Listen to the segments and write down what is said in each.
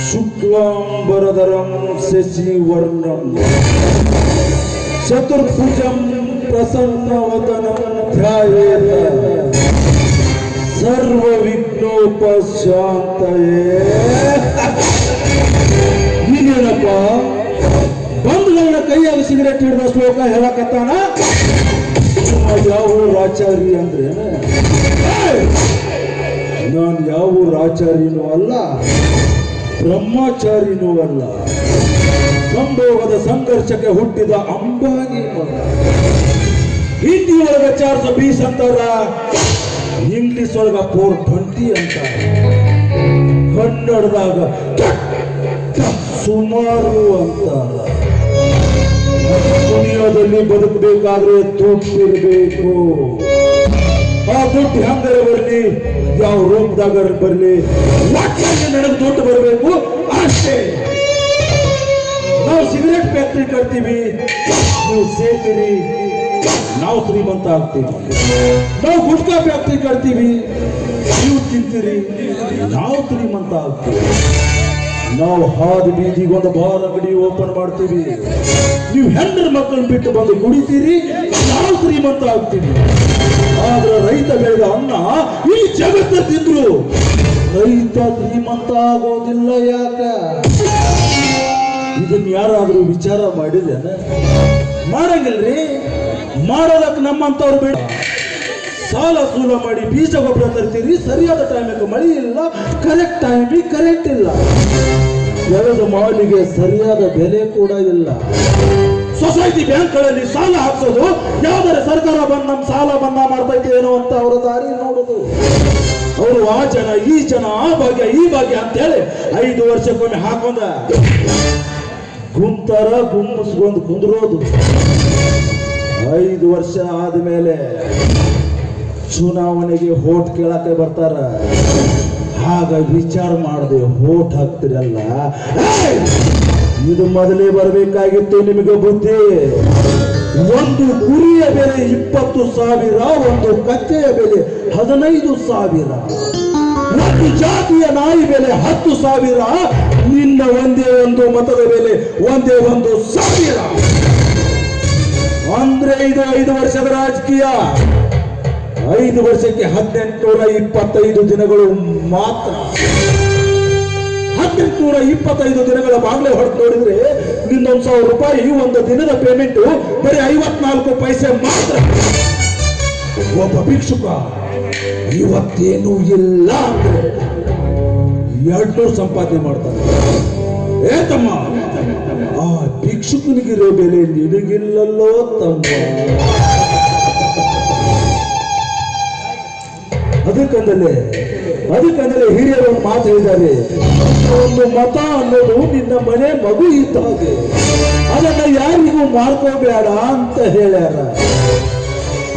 ಶುಕ್ಲಾಂಬರಧರಂ ಶಶಿವರ್ಣಂ ಚತುರ್ಭುಜಂ ಪ್ರಸನ್ನವದನಂ ಧ್ಯಾಯೇತ ಸರ್ವವಿಘ್ನೋಪಶಾಂತಯೇ. ಈಗೇನಪ್ಪ ಬಂಧುಗಳನ್ನ ಕೈಯಾಗ ಸಿಗರೇಟ್ ಹಿಡಿದ ಶ್ಲೋಕ ಹೇಳಕತ್ತಾನ. ಯಾವ ರಾಚಾರಿ ಅಂದ್ರೆ ನಾನು ಯಾವ ರಾಚಾರಿನೂ ಅಲ್ಲ, ಬ್ರಹ್ಮಚಾರಿನೂ ಅಲ್ಲ, ಸಂಭೋಗದ ಸಂಘರ್ಷಕ್ಕೆ ಹುಟ್ಟಿದ ಅಂಬಾನಿ ಮಗ. ಹಿಂದಿ ಒಳಗ 420 ಅಂತಾರ, ಇಂಗ್ಲಿಷ್ ಒಳಗ 420 ಅಂತಾರ, ಕನ್ನಡದಾಗ ಸುಮಾರು ಅಂತಾರ. ದುನಿಯಾದಲ್ಲಿ ಬದುಕಬೇಕಾದ್ರೆ ದುಡ್ಡಿರ್ಬೇಕು. ಆ ದುಡ್ಡು ಹೆಂಗರ ಬರಲಿ, ಯಾವ ರೂಪದಾಗ ಬರಲಿ, ನನಗೆ ದುಡ್ಡು ಬರಬೇಕು ಅಷ್ಟೇ. ನಾವು ಸಿಗರೇಟ್ ಫ್ಯಾಕ್ಟ್ರಿ ಕಟ್ತೀವಿ, ನೀವು ಸೇರ್ತೀರಿ, ನಾವು ಶ್ರೀಮಂತ ಆಗ್ತೀವಿ. ನಾವು ಗುಟ್ಕಾ ಫ್ಯಾಕ್ಟ್ರಿ ಕಟ್ತೀವಿ, ನೀವು ತಿಂತೀರಿ, ನಾವು ಶ್ರೀಮಂತ ಆಗ್ತೀವಿ. ನಾವು ಹಾದು ಬೀದಿಗೆ ಒಂದು ಬಾರ್ ಅಂಗಡಿ ಓಪನ್ ಮಾಡ್ತೀವಿ, ನೀವು ಹೆಣ್ಣರ ಮಕ್ಕಳನ್ನ ಬಿಟ್ಟು ಬಂದು ಕುಡಿತೀರಿ, ನಾವು ಶ್ರೀಮಂತ ಆಗ್ತೀವಿ. ಆದ್ರೆ ರೈತ ಬೆಳೆದ ಅನ್ನ ಈ ಜಗತ್ತ ತಿಂದ್ರು ರೈತ ಶ್ರೀಮಂತ ಆಗೋದಿಲ್ಲ. ಯಾಕ? ಇದನ್ನ ಯಾರಾದ್ರೂ ವಿಚಾರ ಮಾಡಿದೇನ? ಮಾಡಂಗಿಲ್ರಿ. ಮಾಡೋದಕ್ಕೆ ನಮ್ಮಂತವ್ರು ಬೇಡ. ಸಾಲ ಸೂಲ ಮಾಡಿ ಬೀಜ ಗೊಬ್ಬರ ತರ್ತೀರಿ, ಸರಿಯಾದ ಟೈಮಿಗೆ ಮಳೆ ಇಲ್ಲ, ಕರೆಕ್ಟ್ ಟೈಮಿಗೆ ಕರೆಂಟ್ ಇಲ್ಲ, ಬೆಳೆದ ಮಾಲಿಗೆ ಸರಿಯಾದ ಬೆಲೆ ಕೂಡ ಇಲ್ಲ. ಸೊಸೈಟಿ ಬ್ಯಾಂಕ್ಗಳಲ್ಲಿ ಸಾಲ ಹಾಕ್ಸೋದು, ಯಾವ್ದಾರ ಸರ್ಕಾರ ಬಂದು ನಮ್ಮ ಸಾಲ ಮನ್ನಾ ಮಾಡ್ತೈತೆ ಏನೋ ಅಂತ ಅವರ ದಾರಿ ನೋಡುದು. ಅವರು ಆ ಜನ ಈ ಜನ ಆ ಭಾಗ್ಯ ಈ ಭಾಗ್ಯ ಅಂತ ಹೇಳಿ 5 ವರ್ಷಕ್ಕೊಮ್ಮೆ ಹಾಕೊಂಡ ಗುಂತರ ಗುಮ್ಮಿಸ್ಕೊಂಡು ಕುಂದ್ರೋದು. 5 ವರ್ಷ ಆದ್ಮೇಲೆ ಚುನಾವಣೆಗೆ ಹೋಟ್ ಕೇಳಕ್ಕೆ ಬರ್ತಾರ. ಆಗ ವಿಚಾರ ಮಾಡದೆ ಹೋಟ್ ಹಾಕ್ತಿರಲ್ಲ. ಇದು ಮೊದಲೇ ಬರಬೇಕಾಗಿತ್ತು ನಿಮಗೆ ಬುದ್ಧಿ. ಒಂದು ಕುರಿಯ ಬೆಲೆ 20,000, ಒಂದು ಕಚ್ಚೆಯ ಬೆಲೆ 15,000, ಒಂದು ಜಾತಿಯ ನಾಯಿ ಬೆಲೆ 10,000, ನಿನ್ನ ಒಂದೇ ಒಂದು ಮತದ ಬೆಲೆ 1,000. ಅಂದ್ರೆ ಇದು 5 ವರ್ಷದ ರಾಜಕೀಯ. 5 ವರ್ಷಕ್ಕೆ 1825 ದಿನಗಳು ಮಾತ್ರ. 1825 ದಿನಗಳ ಬಾಗ್ಲೆ ಹೊಡೆದು ನೋಡಿದ್ರೆ ನಿನ್ನೊಂದು 1,000 ರೂಪಾಯಿ ಒಂದು ದಿನದ ಪೇಮೆಂಟ್ ಬರೀ 54 ಪೈಸೆ ಮಾತ್ರ. ಒಬ್ಬ ಭಿಕ್ಷುಕ ಇವತ್ತೇನೂ ಇಲ್ಲ ಅಂದ್ರೆ 200 ಸಂಪಾದನೆ ಮಾಡ್ತಾನೆ. ಏ ತಮ್ಮ, ಆ ಭಿಕ್ಷುಕನಿಗಿರೋ ಬೆಲೆ ನಿನಗಿಲ್ಲಲ್ಲೋ ತಮ್ಮ. ಅದಕ್ಕಂದಲೇ ಹಿರಿಯರು ಒಂದು ಮಾತು ಹೇಳಿದ್ದಾರೆ, ಒಂದು ಮತ ಅನ್ನೋದು ನಿನ್ನ ಮನೆ ಮಗು ಇದ್ದ ಹಾಗೆ, ಅದನ್ನ ಯಾರಿಗೂ ಮಾಡ್ಕೋಬೇಡ ಅಂತ ಹೇಳ್ಯಾರ.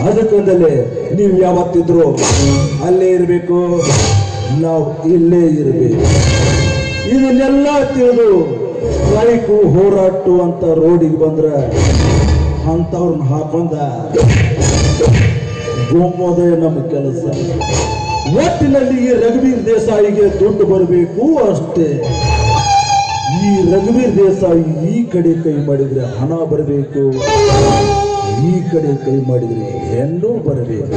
ಅದಕ್ಕಂದಲೇ ನೀವು ಯಾವತ್ತಿದ್ರು ಅಲ್ಲೇ ಇರಬೇಕು, ನಾವು ಇಲ್ಲೇ ಇರಬೇಕು. ಇದನ್ನೆಲ್ಲ ತಿಳಿದು ಸ್ಟ್ರೈಕು ಹೋರಾಟು ಅಂತ ರೋಡಿಗೆ ಬಂದ್ರೆ ಅಂತವ್ರನ್ನ ಹಾಕೊಂಡ ಗೋಮೋದೇ ನಮ್ಮ ಕೆಲಸ. ಒಟ್ಟಿನಲ್ಲಿ ಈ ರಘುವೀರ್ ದೇಸಾಯಿಗೆ ದುಡ್ಡು ಬರಬೇಕು ಅಷ್ಟೇ. ಈ ರಘುವೀರ್ ದೇಸಾಯಿ ಈ ಕಡೆ ಕೈ ಮಾಡಿದ್ರೆ ಹಣ ಬರಬೇಕು, ಈ ಕಡೆ ಕೈ ಮಾಡಿದ್ರೆ ಹೆಣ್ಣು ಬರಬೇಕು.